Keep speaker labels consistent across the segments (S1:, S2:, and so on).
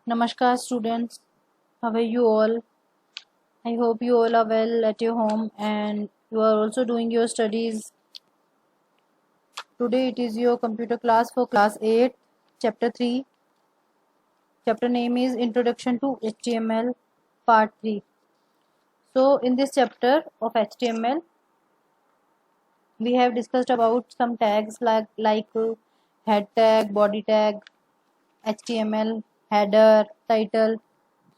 S1: Namaskar students, how are you all? I hope you all are well at your home and you are also doing your studies. Today it is your computer class for class 8, chapter 3. Chapter name is Introduction to HTML part 3. So in this chapter of HTML we have discussed about some tags like head tag, body tag, HTML, header, title.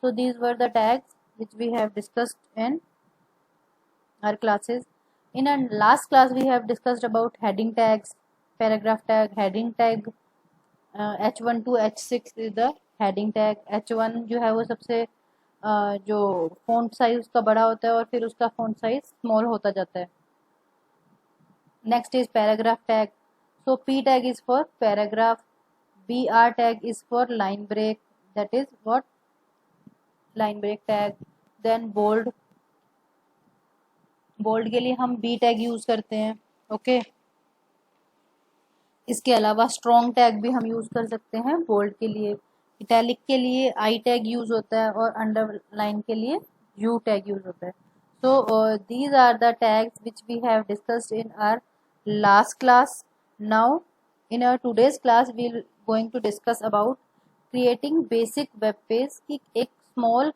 S1: So these were the tags which we have discussed in our classes. In our last class we have discussed about heading tags, paragraph tag, heading tag, h1 to h6 is the heading tag. h1 जो है वो सबसे जो font size उसका बड़ा होता है और फिर उसका font size small होता जाता है. Next is paragraph tag. So p tag is for paragraph, br tag is for line break, that is what line break tag. Then bold के लिए हम b tag यूज करते हैं. ओके इसके अलावा स्ट्रॉन्ग टैग भी हम यूज कर सकते हैं बोल्ड के लिए. इटैलिक के लिए आई टैग यूज होता है और अंडरलाइन के लिए यू टैग यूज होता है. So these are the tags which we have discussed in our last class. Now in our today's class we will going to discuss about creating basic web page की एक small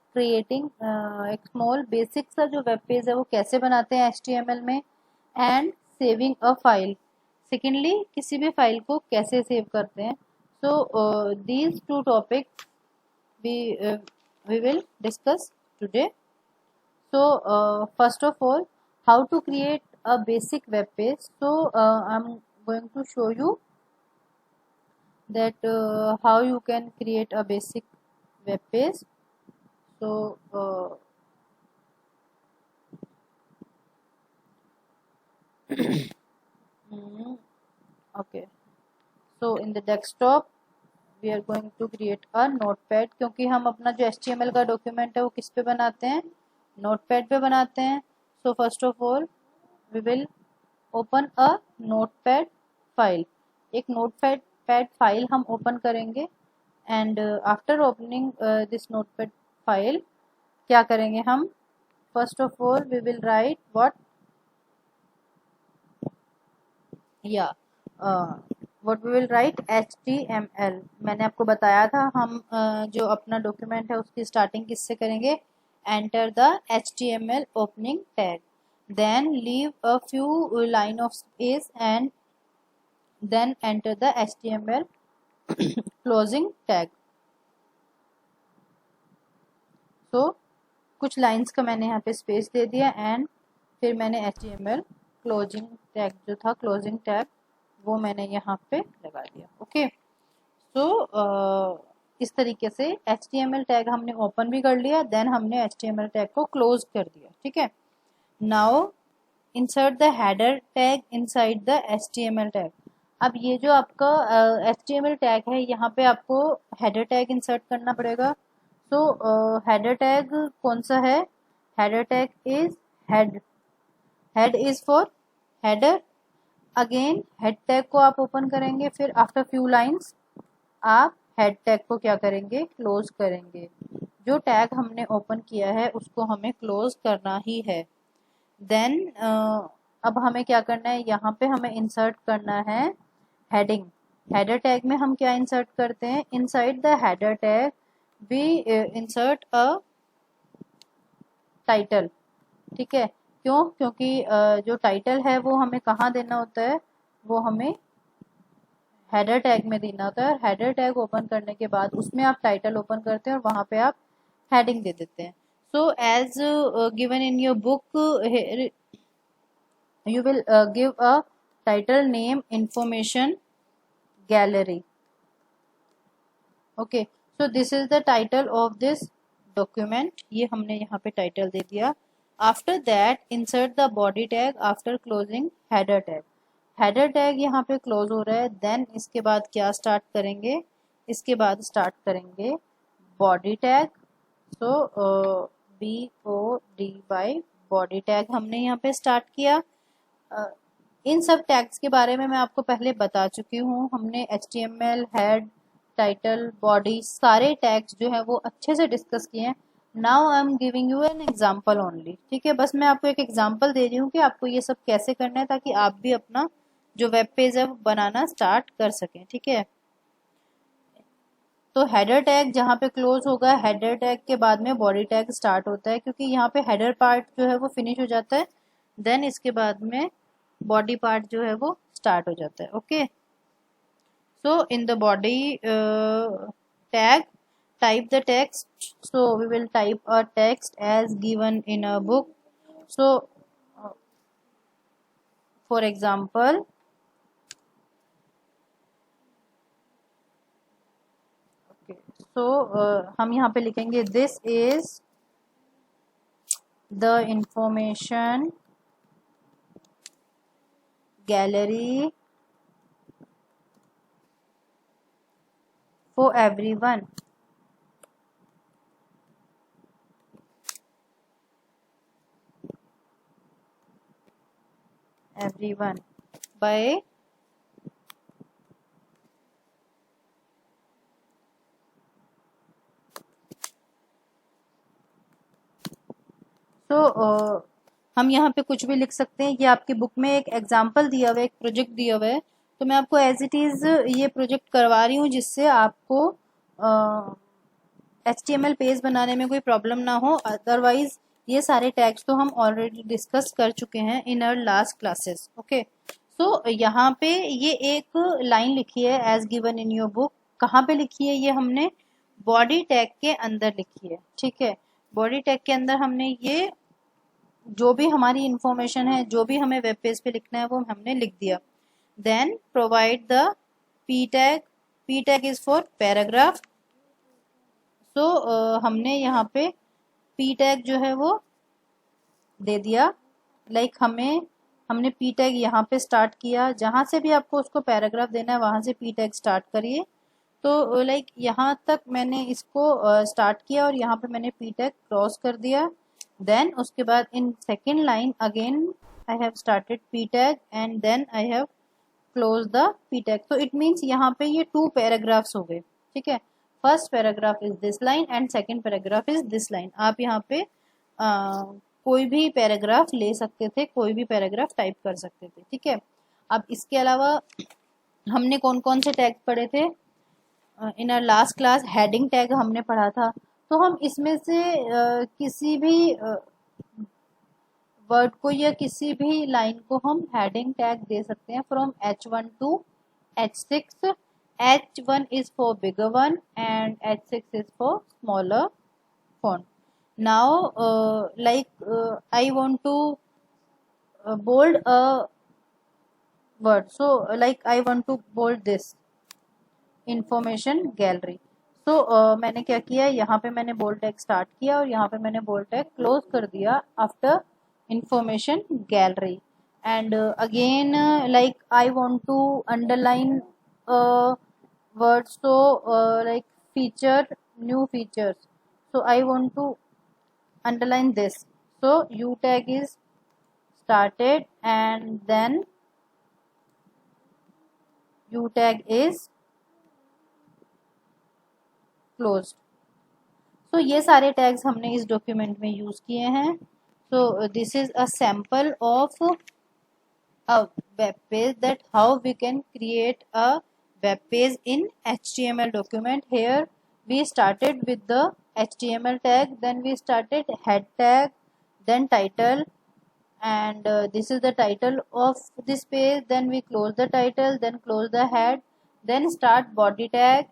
S1: basic सा जो web page है वो कैसे बनाते हैं HTML में, and saving a file. Secondly किसी भी फाइल को कैसे सेव करते हैं. So these two topic we will discuss today. So first of all, how to create a basic web page. So I'm going to show you that how you can create a basic web page. So okay, so in the desktop we are going to create a notepad, क्योंकि हम अपना जो HTML का document है वो किस पे बनाते हैं, नोटपैड पे बनाते हैं. So first of all we will open a notepad file. एक नोटपैड फाइल हम ओपन करेंगे and after opening this notepad file क्या करेंगे हम, first of all we will write what what we will write HTML. मैंने आपको बताया था हम जो अपना डॉक्यूमेंट है उसकी स्टार्टिंग किससे करेंगे, enter the HTML opening tag, then leave a few line of space and then enter the HTML closing tag. So कुछ लाइंस का मैंने यहाँ पे स्पेस दे दिया एंड फिर मैंने HTML क्लोजिंग टैग जो था, क्लोजिंग टैग वो मैंने यहाँ पे लगा दिया. ओके सो इस तरीके से HTML टैग हमने ओपन भी कर लिया, देन हमने HTML टैग को क्लोज कर दिया. ठीक है, now insert the header tag inside the HTML tag. अब ये जो आपका HTML टैग है यहाँ पे आपको हेडर टैग इंसर्ट करना पड़ेगा. सो हेडर टैग कौन सा है, header tag is head is for header. Again head tag को आप ओपन करेंगे, फिर आफ्टर फ्यू लाइंस आप हेड टैग को क्या करेंगे, क्लोज करेंगे. जो टैग हमने ओपन किया है उसको हमें क्लोज करना ही है. देन अब हमें क्या करना है, यहाँ पे हमें इंसर्ट करना है हेडिंग. हेडर टैग में हम क्या इंसर्ट करते हैं, inside the header tag we insert a title. ठीक है, क्यों, क्योंकि जो टाइटल है वो हमें कहाँ देना होता है, वो हमें हेडर टैग में देना होता है. हेडर टैग ओपन करने के बाद उसमें आप टाइटल ओपन करते हैं और वहां पे आप हेडिंग दे देते हैं. So as given in your book you will give a title name information gallery. Okay, so this is the title of this document. ये हमने यहाँ पे टाइटल दे दिया. After that insert the body tag after closing header tag. Header tag यहाँ पे close हो रहा है, देन इसके बाद क्या स्टार्ट करेंगे, इसके बाद स्टार्ट करेंगे बॉडी टैग. सो BODY बॉडी टैग हमने यहाँ पे स्टार्ट किया. इन सब टैग्स के बारे में मैं आपको पहले बता चुकी हूँ. हमने HTML, हेड, टाइटल, बॉडी, सारे टैग्स जो है वो अच्छे से डिस्कस किए हैं। Now I am giving you an example only, ठीक है, बस मैं आपको एक एग्जाम्पल दे रही हूँ कि आपको ये सब कैसे करना है ताकि आप भी अपना जो वेब पेज है वो बनाना स्टार्ट कर सकें, ठीक है। तो हेडर टैग जहाँ पे क्लोज होगा, हेडर टैग के बाद में बॉडी टैग स्टार्ट होता है, क्योंकि यहाँ पे हेडर पार्ट जो है वो फिनिश हो जाता है, देन इसके बाद में बॉडी पार्ट जो है वो स्टार्ट हो जाता है। Okay, so in the body tag, type the text. So we will type a text as given in a book. So uh, for example, okay, so हम यहाँ पे लिखेंगे this is the information gallery for everyone. Everyone by तो हम यहाँ पे कुछ भी लिख सकते हैं। ये आपकी बुक में एक एग्जाम्पल दिया हुआ है, एक प्रोजेक्ट दिया हुआ है, तो मैं आपको एज इट इज़ ये प्रोजेक्ट करवा रही हूँ जिससे आपको HTML पेज बनाने में कोई प्रॉब्लम ना हो। अदरवाइज ये सारे टैग्स तो हम ऑलरेडी डिस्कस कर चुके हैं in our last classes. Okay, so यहाँ पे ये एक लाइन लिखी है as given in your book. कहाँ पे लिखी है ये? हमने बॉडी टैग के अंदर लिखी है, ठीक है। बॉडी टैग के अंदर हमने ये जो भी हमारी इंफॉर्मेशन है, जो भी हमें वेब पेज पे लिखना है वो हमने लिख दिया। Then provide the P tag, P tag is for paragraph. So हमने यहाँ पे पी टैग जो है वो दे दिया। लाइक हमने पी टैग यहाँ पे स्टार्ट किया, जहाँ से भी आपको उसको पैराग्राफ देना है वहां से पी टैग स्टार्ट करिए। तो लाइक यहाँ तक मैंने इसको स्टार्ट किया और यहाँ पे मैंने पी टैग क्रॉस कर दिया। देन उसके बाद in second line again I have started P tag and then I have close the P tag. तो इट मीन्स यहाँ पे ये 2 पैराग्राफ्स हो गए, ठीक है। First paragraph is this line and second paragraph is this line. आप यहाँ पे कोई भी पैराग्राफ ले सकते थे, कोई भी पैराग्राफ टाइप कर सकते थे, ठीक है। अब इसके अलावा हमने कौन कौन से टैग पढ़े थे in our last class? Heading tag हमने पढ़ा था। तो हम इसमें से किसी भी वर्ड को या किसी भी लाइन को हम हेडिंग टैग दे सकते हैं from H1 to H6। H1 is for bigger one and H6 is for smaller font. Now I want to bold a word, so like I want to bold this information gallery। तो मैंने क्या किया, यहाँ पे मैंने bold tag start किया और यहाँ पे मैंने बोल्ड टैग क्लोज कर दिया after information gallery। and again like I want to underline words, so like feature, new features, so I want to underline this, so U tag is started and then U tag is closed। so ये सारे tags हमने इस document में use किए हैं। so this is a sample of a web page, that how we can create a web page in HTML document। Here we started with the HTML tag, then we started head tag, then title, and this is the title of this page, then we close the title, then close the head, then start body tag,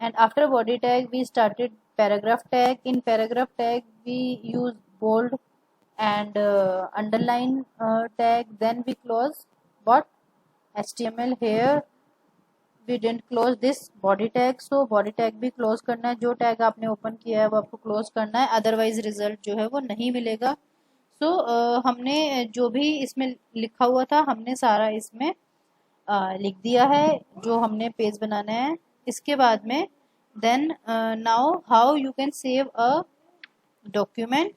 S1: and after body tag we started paragraph tag। in paragraph tag we use bold and underline tag, then we close what HTML। here we didn't close this body tag, so body tag भी close करना है। जो tag आपने open किया है वो आपको close करना है, otherwise result जो है वो नहीं मिलेगा। so हमने जो भी इसमें लिखा हुआ था हमने सारा इसमें लिख दिया है जो हमने पेज बनाना है। इसके बाद में then now how you can save a document।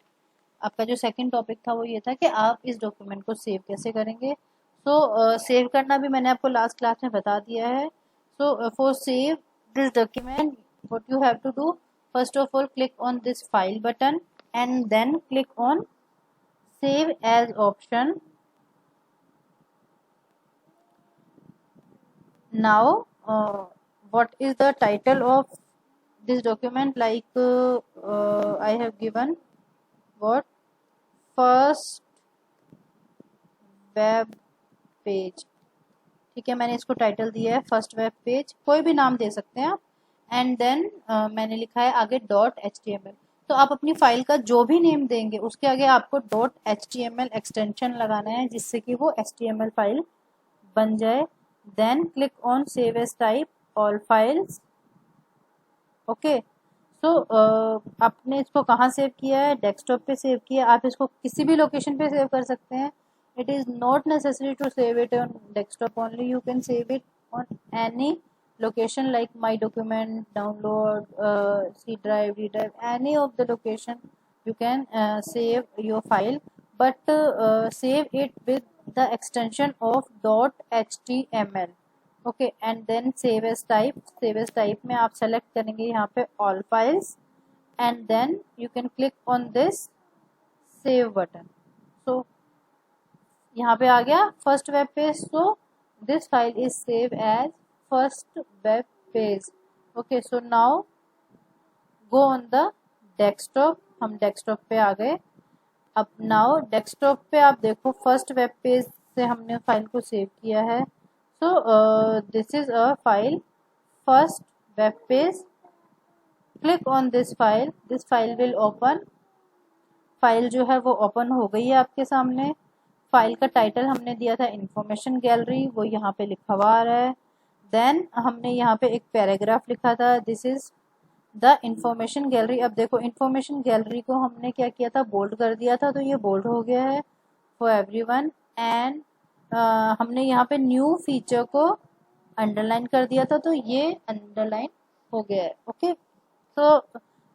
S1: आपका जो सेकंड टॉपिक था वो ये था कि आप इस डॉक्यूमेंट को सेव कैसे करेंगे। सो सेव करना भी मैंने आपको लास्ट क्लास में बता दिया है। So for save this document, what you have to do, first of all click on this file button and then click on save as option. Now what is the title of this document? Like I have given what, first web page, ठीक है, मैंने इसको title दिया है first web page, कोई भी नाम दे सकते हैं आप। एंड देन मैंने लिखा है आगे .html। तो आप अपनी फाइल का जो भी नेम देंगे उसके आगे आपको .html एक्सटेंशन लगाना है जिससे कि वो html फाइल बन जाए। Then click on save as type all files. Okay, so आपने इसको कहाँ सेव किया है? डेस्कटॉप पे सेव किया है। आप इसको किसी भी लोकेशन पे सेव कर सकते हैं। It is not necessary to save it on desktop only. You can save it on any location like my document, download, C drive, D drive, any of the location you can save your file, but save it with the extension of .html. Okay, and then save as type. Save as type में आप select करेंगे यहाँ पे all files and then you can click on this save button. So यहाँ पे आ गया first web page. So this file is save as first web page. Okay, so now go on the desktop. हम desktop पे आ गए। अब now desktop पे आप देखो फर्स्ट वेब पेज से हमने फाइल को सेव किया है। So this is a file first web page. Click on this file, this file will open. File जो है वो ओपन हो गई है आपके सामने। फाइल का टाइटल हमने दिया था इंफॉर्मेशन गैलरी, वो यहाँ पे लिखा हुआ आ रहा है। देन हमने यहाँ पे एक पैराग्राफ लिखा था, this is the information gallery. अब देखो इंफॉर्मेशन गैलरी को हमने क्या किया था, बोल्ड कर दिया था, तो ये बोल्ड हो गया है फॉर एवरीवन। एंड हमने यहाँ पे न्यू फीचर को अंडरलाइन कर दिया था, तो ये अंडरलाइन हो गया है। Okay, so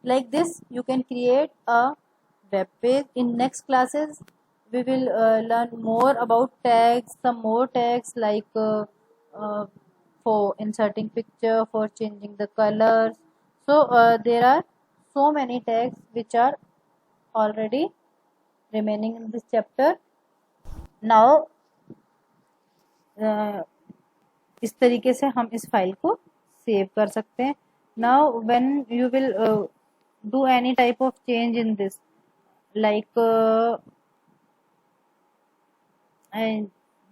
S1: like this you can create a web page. In next classes we will learn more about tags, some more tags like for inserting picture, for changing the colors. So there are so many tags which are already remaining in this chapter. Now इस तरीके से हम इस file को save कर सकते हैं। Now when you will do any type of change in this, like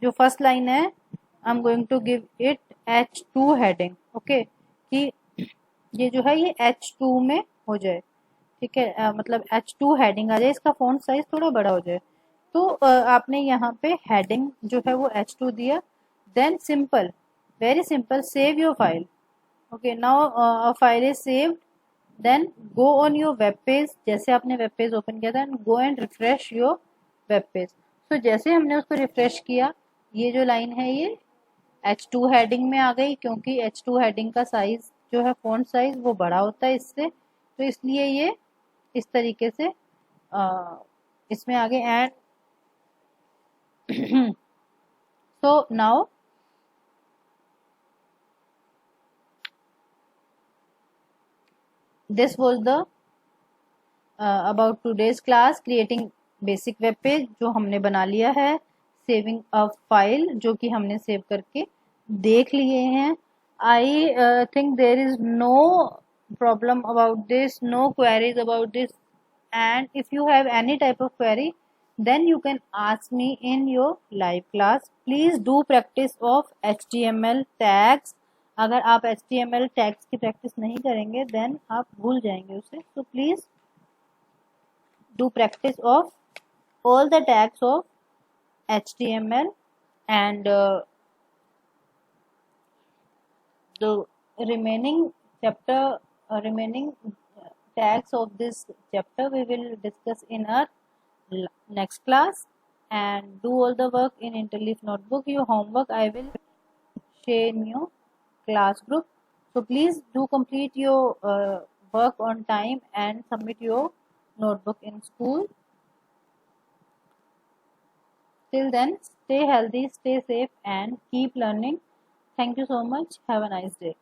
S1: जो फर्स्ट लाइन है I am going to give it H2 heading. Okay, कि ये जो है ये H2 में हो जाए, ठीक है, मतलब H2 हेडिंग आ जाए, इसका फॉन्ट साइज थोड़ा बड़ा हो जाए। तो आपने यहाँ पे हेडिंग जो है वो H2 दिया। Then simple, very simple, save your file. Okay, now file is saved. Then go on your web page. जैसे आपने वेब पेज ओपन किया था, go and refresh your web page. तो जैसे हमने उसको रिफ्रेश किया, ये जो लाइन है ये H2 हेडिंग में आ गई, क्योंकि H2 हेडिंग का साइज जो है फॉन्ट साइज वो बड़ा होता है इससे, तो इसलिए ये इस तरीके से इसमें आ गए। And so now this was the about today's class, creating basic web page जो हमने बना लिया है, saving a file जो कि हमने सेव करके देख लिए हैं। I think there is no problem about this, no queries about this, and if you have any type of query then you can ask me in your live class. Please do practice of HTML tags. अगर आप HTML tags की practice नहीं करेंगे then आप भूल जाएंगे उसे, so please do practice of all the tags of HTML and the remaining chapter, remaining tags of this chapter we will discuss in our next class. And do all the work in Interleaf notebook. Your homework I will share in your class group, so please do complete your work on time and submit your notebook in school. Till then, stay healthy, stay safe and keep learning. Thank you so much. Have a nice day.